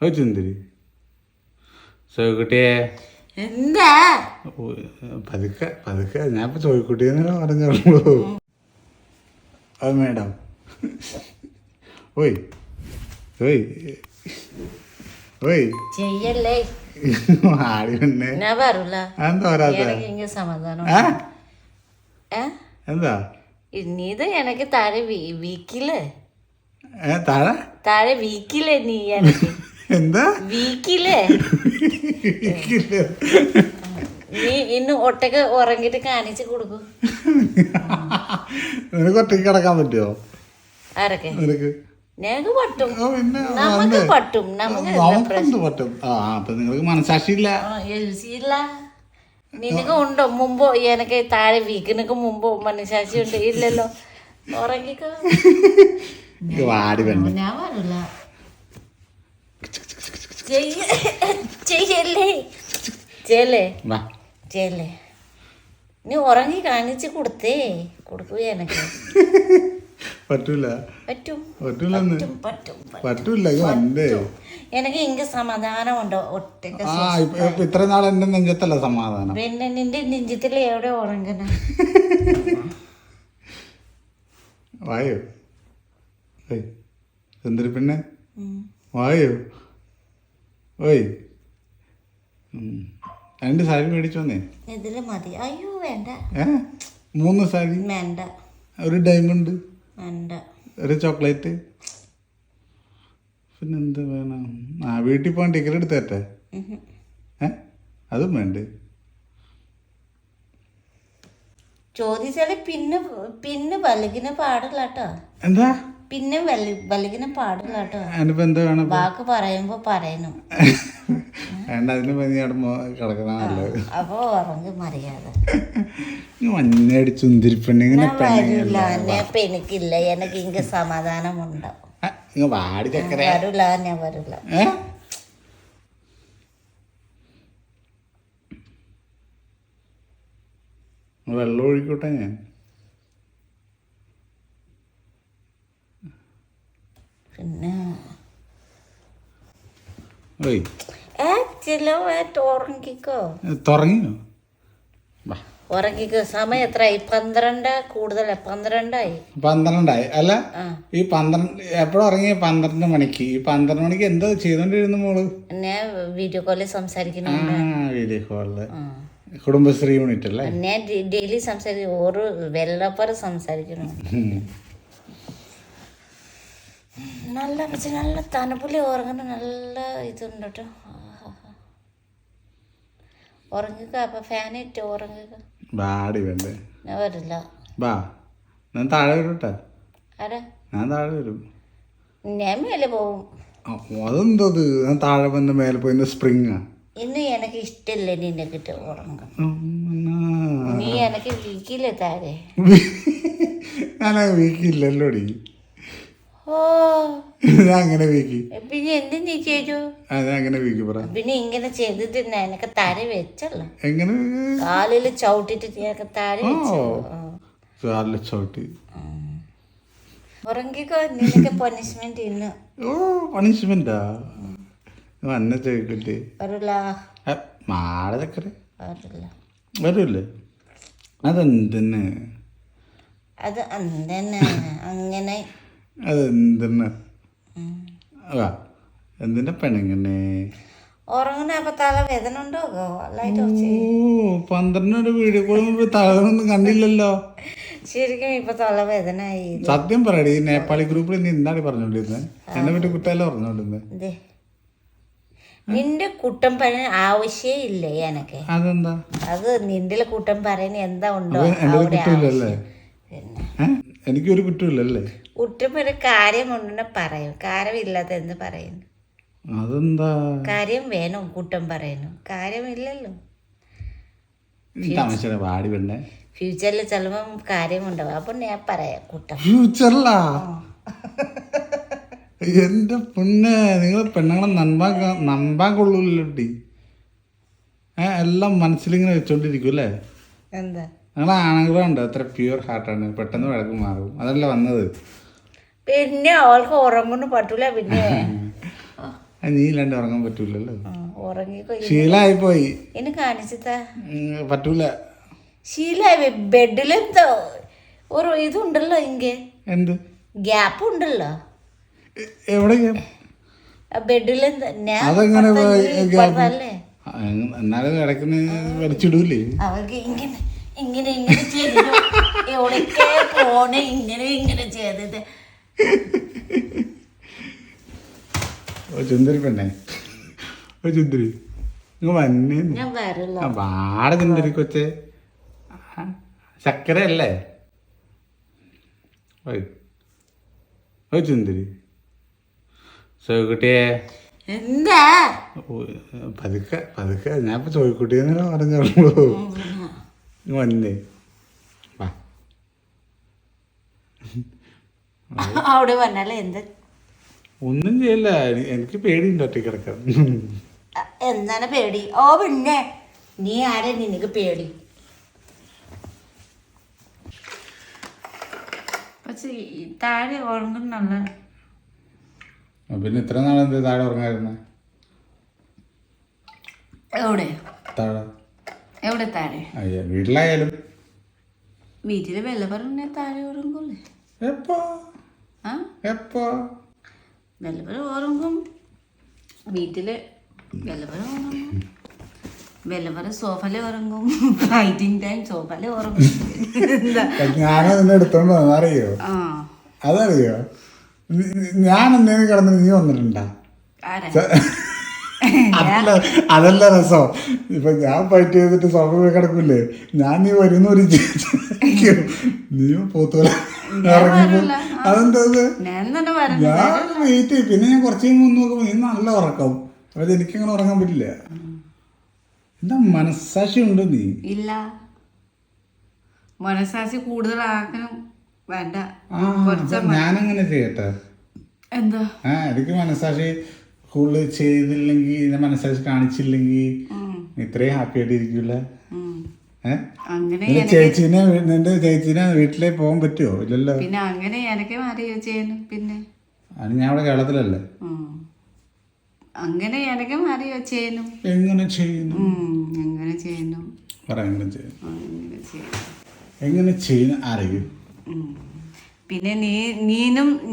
ചുന്തിരി ചോയ്ക്കുട്ടിയെ എന്താ പതുക്കെ പതുക്കെ ഞാൻ ഇപ്പൊ ചോയ്ക്കുട്ടിയെന്നല്ല പറഞ്ഞോളൂ. അത് മേഡം ഓയ് ഓയ് ഓയ് ചെയ്യല്ലേ ആടി പിന്നെ ഞാൻ പറൂല എന്താ പറയാത്ത എനിക്ക് ഇങ്ങനെ സമാധാനം എന്താ നീത് എനിക്ക് താഴെ വീക്കില്ലേ താഴെ താഴെ വീക്കില്ലേ നീ എനിക്ക് എന്താ വീക്കില്ലേ നീ ഇന്ന് ഒട്ടക്ക് ഉറങ്ങിട്ട് കാണിച്ചു കൊടുക്കും. നിനക്ക് ഒറ്റയ്ക്ക് കിടക്കാൻ പറ്റുമോ? ആരൊക്കെ നിനക്ക് ഞങ്ങൾക്ക് പറ്റും, പിന്നെ നമുക്ക് പറ്റും, നമുക്ക് പറ്റും. ആ അപ്പൊ നിങ്ങൾക്ക് മനസാക്ഷിയില്ല. ഇല്ല നിനക്ക് ഉണ്ടോ മുമ്പോ എനിക്ക് താഴെ വീക്കിനൊക്കെ മുമ്പോ മനസ്സാക്ഷി ഉണ്ട്? ഇല്ലല്ലോ. ഉറങ്ങിക്കോ. വാടി വേണ്ട ഞാൻ പറയില്ല ചെയ്യല്ലേ ചെയ്യല്ലേ ചെയ്യല്ലേ. നീ ഉറങ്ങി കാണിച്ച് കൊടുക്കൂ എനിക്ക്. പറ്റൂല പറ്റും പറ്റൂലെന്ന് പറ്റും പറ്റൂല. വണ്ടേ എനിക്ക് ഇങ്ങ സമാധാനമുണ്ടോ ഒറ്റക്ക്? ഇത്ര നാൾ എന്റെ നെഞ്ചത്തല്ല സമാധാനം. പിന്നെ നിന്റെ നെഞ്ചത്തിൽ എവിടെ ഉറങ്ങണ? വായോ എന്തൊരു പിന്നെ വായോ ഓയ് 2 സാരി മേടിച്ചു വന്നേ. ഇതില് മതി. അയ്യോ വേണ്ട. 3 സാരി വേണ്ട. ഒരു ഡയമണ്ട് വേണ്ട. ഒരു ചോക്ലേറ്റ്. പിന്നെന്താ വേണം? വീട്ടിൽ പോകാൻ ടിക്കറ്റ് എടുത്തേട്ടെ? അതും വേണ്ടേ? ചോദിച്ചാല് പിന്നെ വലിക്കുന്ന പാടില്ല കേട്ടോ. എന്താ പിന്നെ വലിക്കുന്ന പാടില്ല കേട്ടോ. അതിനിപ്പോ എന്താ വേണം? വാക്ക് പറയുമ്പോ പറയണം. വേണ്ട, അതിന് പനി കിടക്കണ നല്ലത്. അപ്പൊ ഉറങ്ങി മറിയാതെ മഞ്ഞടിച്ചു ചുന്തിരിപ്പെണ്ണിങ്ങനെ വരില്ല. എനിക്കില്ല, എനിക്ക് ഇങ്ങ സമാധാനമുണ്ടാവും. വാടി ചക്കര വരില്ല, ഞാൻ വരില്ല. വെള്ളം ഒഴിക്കോട്ടെ ഞാൻ. പിന്നെ ഓയ് ഉറങ്ങിക്കോ. തുറങ്ങിയോ? ഉറങ്ങിക്കോ. സമയം എത്രയായി? 12 കൂടുതലായി. 12 അല്ല ഈ 12 എപ്പോഴും ഉറങ്ങി? 12 മണിക്ക്. ഈ 12 മണിക്ക് എന്താ ചെയ്തോണ്ടിരുന്നു മോള്? ഞാൻ വീഡിയോ കോളിൽ സംസാരിക്കുന്നു. വീഡിയോ കോളില് കുടുംബശ്രീ യൂണിറ്റ് അല്ലേ? ഞാൻ ഡെയിലി സംസാരിക്കും. ഒരു വെള്ളപ്പറ സംസാരിക്കുന്നു. നല്ല തണുപ്പില് ഉറങ്ങുന്ന നല്ല ഇതുണ്ട് കേട്ടോ. ഉറങ്ങിക്കോ. അപ്പൊ ഫാനിട്ട് ഉറങ്ങിക്കോ. ബാടി വേണ്ടേ? ഞാൻ വരില്ല. ബാ ഞാൻ താഴെ വരൂട്ടെ. ആരാ? ഞാൻ താഴെ വരും. ഞാൻ മേലെ പോവും. അതെന്തോ ഞാൻ താഴെ വന്ന് മേലെ പോയി സ്പ്രിങ്ങാ. ഇന്ന് എനിക്ക് ഇഷ്ടല്ലേ നിന്നെ കിട്ട ഉറങ്ങാൻ. നീ എനിക്ക് വീക്കില്ലേ താഴെ? ഞാൻ വീക്കില്ലല്ലോടി. ഓ ഞാൻ അങ്ങനെ വീക്കി. പിന്നെ എന്ത് നീ ചെയ്തു? ഞാൻ അങ്ങനെ വീക്കി പറ. പിന്നെ ഇങ്ങനെ ചെയ്തിട്ട് എനിക്ക് താഴെ വെച്ചല്ലോ. എങ്ങനെ? കാലില് ചവിട്ടിട്ട് എനിക്ക് താഴെ വെച്ചു. കാലില് ചവിട്ടി. ഉറങ്ങിക്കോ. നിനക്ക് പണിഷ്മെന്റ് ഇന്ന്. ഓ പണിഷ്മെന്റാ? വന്നെ ചോദിക്കട്ടെ. വരില്ല. മാളെ ചക്കര വരില്ല. വരൂല്ലേ? അതെന്തെന്നെ? അത് അങ്ങനെ അങ്ങനെ അതെന്തെന്നെ? എന്തിന്റെ പെണ്ണിങ്ങനെ ഉറങ്ങണ? അപ്പൊ തല വേദന ഉണ്ടോ? 12 വീഡിയോ കോൾ തലൊന്നും കണ്ടില്ലല്ലോ. ശരിക്കും ഇപ്പൊ തലവേദന ആയി. സത്യം പറയടി, ഈ നേപ്പാളി ഗ്രൂപ്പിൽ നീ എന്താണ് പറഞ്ഞോണ്ടിരുന്നത്? എന്നെ പറ്റി കുട്ടിയല്ലേ പറഞ്ഞോണ്ടിരുന്നത്? നിന്റെ കുട്ടം പറയാൻ ആവശ്യേ ഇല്ലേ എനിക്ക്. അതെന്താ? അത് നിന്റെ കുട്ടം പറയാൻ എന്താ ഉണ്ടോ? എനിക്കൊരു കുറ്റമില്ലല്ലേ? കുറ്റം ഒരു കാര്യമുണ്ടെന്ന് പറയും. കാര്യമില്ലാത്ത എന്ത് പറയുന്നു? അതെന്താ? കാര്യം വേണം കുറ്റം പറയാനും. കാര്യമില്ലല്ലോ. വാടി പെണ്ണെ. ഫ്യൂച്ചറിൽ ചിലപ്പോ കാര്യമുണ്ടാവും. അപ്പൊ ഞാൻ പറയാം കുറ്റം. ഫ്യൂച്ചറിലാ? എന്റെ പെണ്ണെ, നിങ്ങൾ പെണ്ണുങ്ങളെ നമ്പാൻ കൊള്ളൂല്ലോട്ടി. എല്ലാം മനസ്സിലിങ്ങനെ വെച്ചോണ്ടിരിക്കും അല്ലേ? എന്താ നിങ്ങൾ ആണെങ്കിലും ഉണ്ട് അത്ര പ്യൂർ ഹാർട്ടാണ്. പെട്ടെന്ന് വഴക്ക് മാറും. അതല്ല വന്നത്. പിന്നെ അവൾക്ക് ഉറങ്ങൊന്നും പറ്റൂല. പിന്നെ അത് നീ ഇല്ലാണ്ട് ഉറങ്ങാൻ പറ്റൂലല്ലോ. ഉറങ്ങിക്കോ. ശീലമായിപ്പോയി. എന്നെ കാണിച്ചതാ പറ്റൂല. ശീലമായി. ബെഡിലെന്തോ ഒരു ഇതുണ്ടല്ലോ, ഇങ്ങ എന്ത് ഗ്യാപ്പ് ഉണ്ടല്ലോ എവിടെ? ബെഡിലെന്താ? ഞാൻ അതെങ്ങനെ പറഞ്ഞല്ലേ എന്നാലും ഇടയ്ക്ക് വലിച്ചിടൂലേ? അവർക്ക് ഇങ്ങനെ ഇങ്ങനെ ഇങ്ങനെ ചെയ്തിട്ട് എവിടേക്കേ പോണേ, ഇങ്ങനെ ഇങ്ങനെ ചെയ്തത്. ഓ ചുന്ദരി പെണ്ണേ, ഓ ചുന്ദരി വന്നേ. ഞാൻ വരല്ലോ. വാട ചുന്ദരി കൊച്ചേ, ചക്കര അല്ലേ? ഓ ചുന്ദരി ചോയ്ക്കുട്ടിയെ. എന്താ പതുക്കെ പതുക്കെ, ഞാൻ ഇപ്പൊ ചോയ്ക്കുട്ടിയെന്നല്ല പറഞ്ഞോളൂ. വന്നേ വാ. അവിടെ വന്നാലേ എന്താ? ഒന്നും ചെയ്യില്ല, എനിക്ക് പേടിയുണ്ട് ഒറ്റയ്ക്ക് കിടക്കാൻ. എന്താണ് പേടി? ഓ പിന്നെ നീ ആരെ നിനക്ക് പേടി? പക്ഷെ താഴെ ഉറങ്ങുന്നുള്ള. പിന്നെ ഇത്ര നാളെന്ത് താഴെ ഉറങ്ങായിരുന്ന? എവിടെ താഴെ? എവിടെ താഴെ? അയ്യ വീട്ടിലായാലും. വീട്ടില് വെള്ള പറഞ്ഞ താഴെ ഉറങ്ങൂലേ? എപ്പോ ആ എപ്പോ വെള്ളപ്പുരം ഉറങ്ങും. വീട്ടില് വെള്ളപ്പുരം ഉറങ്ങും. വെള്ളപ്പുരം സോഫയില് ഉറങ്ങും. ഫൈറ്റിംഗ് ടൈം സോഫയില് ഉറങ്ങും. ഞാനും നിന്നെ എടുത്തോണ്ട് അറിയോ? ആ അതറിയോ? ഞാൻ എന്തെങ്കിലും കിടന്ന് നീ വന്നിട്ടുണ്ടാ? ആരാ? അതല്ല രസം. ഇപ്പൊ ഞാൻ ഫൈറ്റ് ചെയ്തിട്ട് സോഫ കിടക്കൂലേ, ഞാൻ നീ വരുന്ന ഒരു നീ പോത്തൂല. അതെന്താ? ഞാൻ വെയിറ്റ് ചെയ്യും. പിന്നെ ഞാൻ കുറച്ച് കഴിയുമ്പോൾ ഒന്ന് നോക്കുമ്പോ നീ നല്ല ഉറക്കം. അതായത് എനിക്കങ്ങനെ ഉറങ്ങാൻ പറ്റില്ല. എന്താ മനസ്സാക്ഷി ഉണ്ടോ നീ? ഇല്ല, മനസ്സാക്ഷി കൂടുതലാക്കണം വേണ്ട. ഞാനങ്ങനെ ചെയ്യട്ടെ? എന്താ? എനിക്ക് മനസ്സാക്ഷി കൂടുതൽ ചെയ്തില്ലെങ്കിൽ, എന്നെ മനസ്സാക്ഷി കാണിച്ചില്ലെങ്കിൽ ഇത്രയും ഹാപ്പി ആയിട്ട് ഇരിക്കൂല. ചേച്ചീനെ നിന്റെ ചേച്ചീനെ വീട്ടിലേ പോകാൻ പറ്റുമോ? ഇല്ലല്ലോ. പിന്നെ അങ്ങനെ എനിക്ക് അറിയോ ചെയ്യുന്നു? പിന്നെ അത് ഞാൻ ഇവിടെ കേരളത്തിലല്ലേ. അങ്ങനെ എനിക്ക് അറിയോ ചെയ്യുന്നു? എങ്ങനെ ചെയ്യുന്നു? എങ്ങനെ ചെയ്യുന്നു? പറ എങ്ങനെ ചെയ്യുന്നു? എങ്ങനെ ചെയ്യുന്നു അറിയൂ. പിന്നെ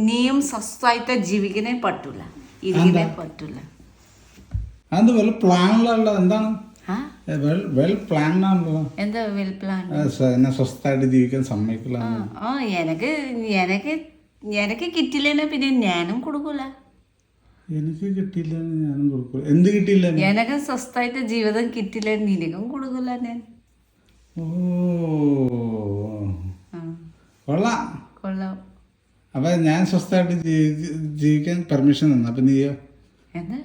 നീയും സ്വസ്ഥമായിട്ട് ജീവിക്കാനേ പറ്റൂല, ഇരിക്കാനേ പറ്റൂല. അത് വല്ല പ്ലാനിലുള്ള എന്താണ്? വെൽ പ്ലാൻ ആണല്ലോ. എന്താ വെൽ പ്ലാൻ? എന്നെ സ്വസ്ഥമായിട്ട് ജീവിക്കാൻ സമ്മതിക്കില്ല. എനിക്ക് കിട്ടില്ല, പിന്നെ ഞാനും കൊടുക്കൂല. എനിക്ക് കിട്ടിയില്ല, ഞാനും കൊടുക്കൂല. എന്ത് കിട്ടിയില്ല? എനിക്ക് സ്വസ്ഥമായിട്ട് ജീവിതം കിട്ടില്ല, നിനക്കും കൊടുക്കൂല ഞാൻ. ഓ കൊള്ളാം കൊള്ളാം. അപ്പൊ ഞാൻ സ്വസ്ഥമായിട്ട് ജീവിക്കാൻ പെർമിഷൻ തന്നു. അപ്പൊ നീയോ? എന്താ?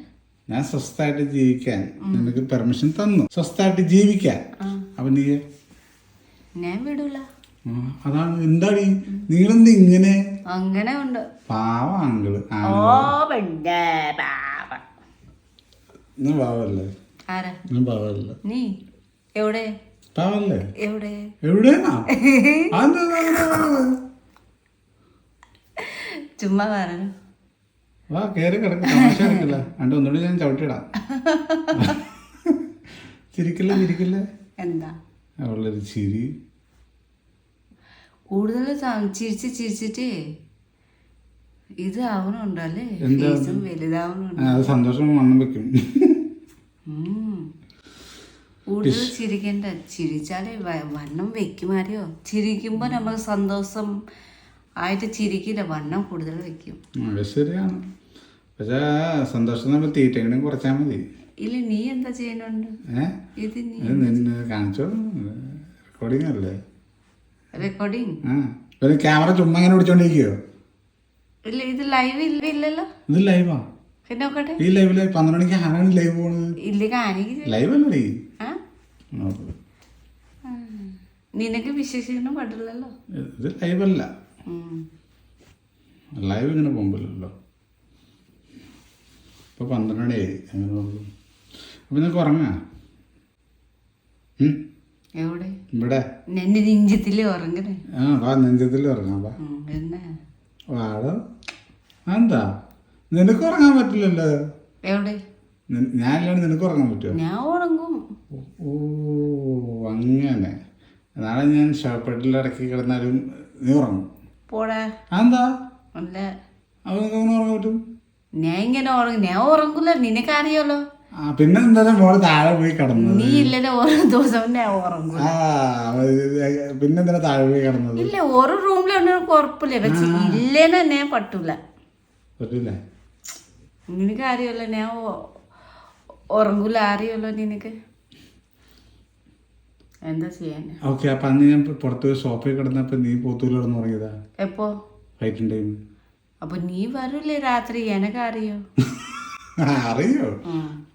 ഞാൻ സ്വസ്ഥമായിട്ട് ജീവിക്കാൻ നിനക്ക് പെർമിഷൻ തന്നു, സ്വസ്ഥമായിട്ട് ജീവിക്കാൻ. അപ്പൊ നീ? ഞാൻ വിടൂല. അതാണ്. എന്താടി നിങ്ങളെന്ത് ഇങ്ങനെ? അങ്ങനെ ഉണ്ട്. പാവ ആങ്കിള്. നീ പാവല്ലേ? നീ പാവല്ലേ? നീ എവിടെ? പാവല്ലേ? എവിടെ? എവിടെയാ? ചുമ്മാ പറഞ്ഞു. വാ കേറി കിടക്ക. തമാശ കിട്ടില്ല. അണ്ട് ഒന്നുകൂടി ഞാൻ ചവിട്ടിടാം. ചിരിക്കില്ലേ ചിരിക്കില്ലേ? എന്താ അവളൊരു ചിരി. കൂടുതൽ ചിരിച്ചിട്ട് ഇത് ആവണുണ്ടല്ലേ, വലുതാവണുണ്ട്. അത് സന്തോഷം വണ്ണം വെക്കും. കൂടുതൽ ചിരിക്കണ്ട. ചിരിച്ചാലേ വണ്ണം വെക്കുമാരിയോ? ചിരിക്കുമ്പോ നമുക്ക് സന്തോഷം ആയിട്ട് ചിരിക്കില്ല, വണ്ണം കൂടുതൽ വെക്കും. ശരിയാണ്. പക്ഷേ സന്തോഷം നമ്മൾ തീറ്റെങ്കിലും കുറച്ചാൽ മതി. ഇല്ല, നീ എന്താ ചെയ്യുന്നുണ്ട്? ഇത് നിന്നെ കാണിച്ചോ? റെക്കോർഡിംഗ് അല്ലേ? റെക്കോർഡിംഗ്. ക്യാമറ ചുമ്മാ ഇങ്ങനെ പിടിച്ചോണ്ടിരിക്കോ? ഇല്ല, ഇത് ലൈവ് ഇല്ലല്ലോ. ഇത് ലൈവാ. പിന്നെ നോക്കട്ടെ. ഈ ലൈവില് 12 മണിക്ക് ആരാണ് ലൈവ് പോണത്? ഇല്ല, കാണിക്കില്ല. ലൈവ് അല്ലേ? നിനക്ക് വിശ്വസിക്കണം പാടില്ലല്ലോ. ഇത് ലൈവല്ല. ലൈവ് ഇങ്ങനെ പോകുമ്പോഴല്ലോ. ഇപ്പൊ 12 മണിയായി. അങ്ങനെ ഉള്ളു. അപ്പൊ നിനക്ക് ഉറങ്ങാ? എവിടെ? ഇവിടെ നെഞ്ചത്തില് ഉറങ്ങണേ. വാ നെഞ്ചത്തിൽ ഉറങ്ങാം. വാ എന്നാ വാടോ. എന്താ നിനക്ക് ഉറങ്ങാൻ പറ്റില്ലല്ലോ? എവിടെ? ഞാനില്ലാണ്ട് നിനക്ക് ഉറങ്ങാൻ പറ്റുമോ? ഞാൻ ഉറങ്ങും. ഓ അങ്ങനെ. നാളെ ഞാൻ ഷോപ്പെട്ടിൽ ഇടയ്ക്ക് കിടന്നാലും നീ ഉറങ്ങും? പോടാ. അതെന്താ? അല്ല, അവനൊക്കെ ഉറങ്ങാൻ പറ്റും? ഞാൻ ഇങ്ങനെ ഉറങ്ങും. ഞാൻ ഉറങ്ങൂല, നിനക്കറിയാലോ. പിന്നെ എന്തായാലും മോള് താഴെ പോയി കിടന്നത്? നീ ഇല്ലല്ലോ ഓരോ ദിവസവും ഞാൻ ഉറങ്ങൂല. പിന്നെന്തിനാ താഴെ പോയി കിടന്നത്? ഇല്ല, ഒരു റൂമിലുണ്ടെങ്കിൽ കുഴപ്പമില്ല, പക്ഷെ ഇല്ലേന്ന് തന്നെ പറ്റൂല. പറ്റൂല? നിനക്ക് അറിയാലോ ഞാൻ ഉറങ്ങൂല, അറിയാലോ നിനക്ക്. എന്താ ചെയ്യാൻ? ഓക്കെ, അപ്പൊ അന്ന് ഞാൻ പുറത്ത് പോയി ഷോപ്പിൽ കിടന്നപ്പോ നീ പോത്തൂല് കിടന്ന് ഉറങ്ങിയതാ? എപ്പോ? Fighting time. അപ്പൊ നീ വരൂലേ രാത്രി? എനക്കറിയോ. അറിയോ?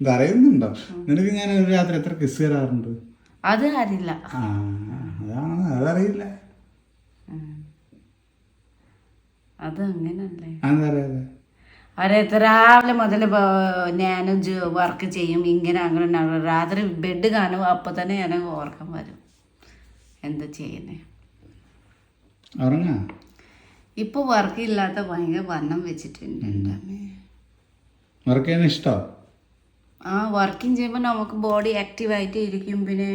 ഇതറിയുന്നുണ്ടോ നിനക്ക്? ഞാൻ ഒരു രാത്രി എത്ര കിസ് തരാറുണ്ട്? അത് അറിയില്ല. അതാണ്, അതറിയില്ല. അത് അങ്ങനല്ലേ? അതറിയാതെ അറിയാത്ത. രാവിലെ മുതൽ ഞാനും വർക്ക് ചെയ്യും, ഇങ്ങനെ അങ്ങനെ രാത്രി ബെഡ് കാണും, അപ്പൊ തന്നെ എനിക്ക് ഓർക്കം വരും. എന്താ ചെയ്യുന്നേ? ഉറങ്ങാ. ഇപ്പൊ വർക്ക് ഇല്ലാത്ത ഭയങ്കര വണ്ണം വെച്ചിട്ടുണ്ട്. വർക്ക് ചെയ്യാൻ ഇഷ്ടം? വർക്കിംഗ് ചെയ്യുമ്പോൾ നമുക്ക് ബോഡി ആക്റ്റീവായിട്ട് ഇരിക്കും. പിന്നെ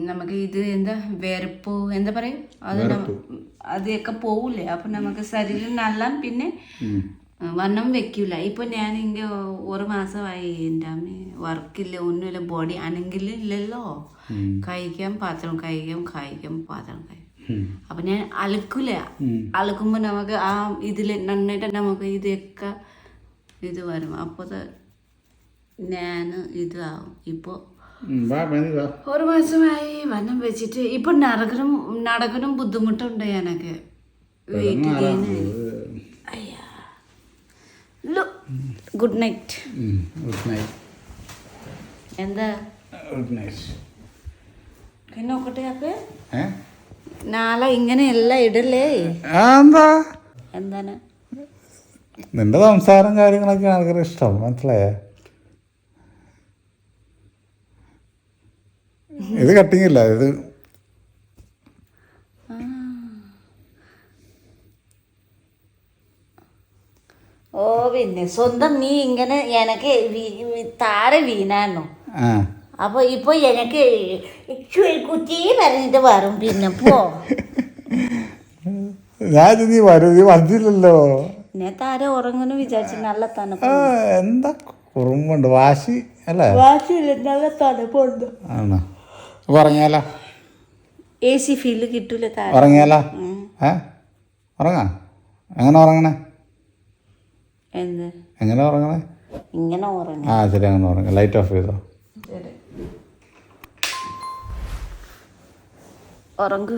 നമുക്ക് ഇത് എന്താ വെറുപ്പ് എന്താ പറയും, അത് അതൊക്കെ പോവില്ലേ. അപ്പൊ നമുക്ക് ശരീരം നല്ല പിന്നെ വണ്ണം വെക്കൂല. ഇപ്പൊ ഞാൻ ഇങ്ങനെ 1 മാസമായി. എൻ്റെ അമ്മ വർക്കില്ല, ഒന്നുമില്ല, ബോഡി അനങ്ങില്ലല്ലോ. കഴിക്കാം പാത്രം കഴിക്കാം, പാത്രം കഴിക്കാം. അപ്പൊ ഞാൻ അലക്കൂല. അലക്കുമ്പോ നമുക്ക് ആ ഇതില് നന്നായിട്ട് നമുക്ക് ഇതൊക്കെ ഇത് വരും. അപ്പൊ ഞാൻ ഇതാവും. ഇപ്പൊ 1 മാസമായി വണ്ണം വെച്ചിട്ട്. ഇപ്പൊ നടക്കനും ബുദ്ധിമുട്ടുണ്ട് എനിക്ക്. Weight gain. Good night. Good night. എന്താ ഗുഡ് നൈറ്റ്. നോക്കട്ടെ. അപ്പൊ നാളെ ഇങ്ങനെ എല്ലാം ഇടല്ലേ? എന്താ എന്താണ് നിന്റെ സംസാരം കാര്യങ്ങളൊക്കെ ആൾക്കാർ ഇഷ്ടം, മനസ്സിലായേ? ഇത് കട്ടിങ് ഇല്ല, ഇത് പിന്നെ സ്വന്തം നീ ഇങ്ങനെ എനിക്ക് താഴെ വീണാന്നു. അപ്പൊ ഇപ്പൊ എനിക്ക് കുത്തി പറഞ്ഞിട്ട് വരും. പിന്നെ പോ. ഞാൻ നീ വരും, നീ വന്നില്ലല്ലോ. ഞാൻ താരെ ഉറങ്ങുന്നു വിചാരിച്ചു. നല്ല തണുപ്പ്. എന്താ കുറുമ്പുണ്ട്, വാശി അല്ലേ? വാശിയില്ല, നല്ല തണുപ്പുണ്ട്. ആണോ? ഉറങ്ങിയാലോ? AC ഫീല് കിട്ടൂല താരെ. ഉറങ്ങിയാലോ? ഉറങ്ങാ. എങ്ങനെ ഉറങ്ങണേ? എന്ത് എങ്ങനെ ഉറങ്ങണേ? ഇങ്ങനെ ഉറങ്ങ. ശരി, അങ്ങനെ ഉറങ്ങ. ലൈറ്റ് ഓഫ് ചെയ്തോ. ഉറങ്ങൂ.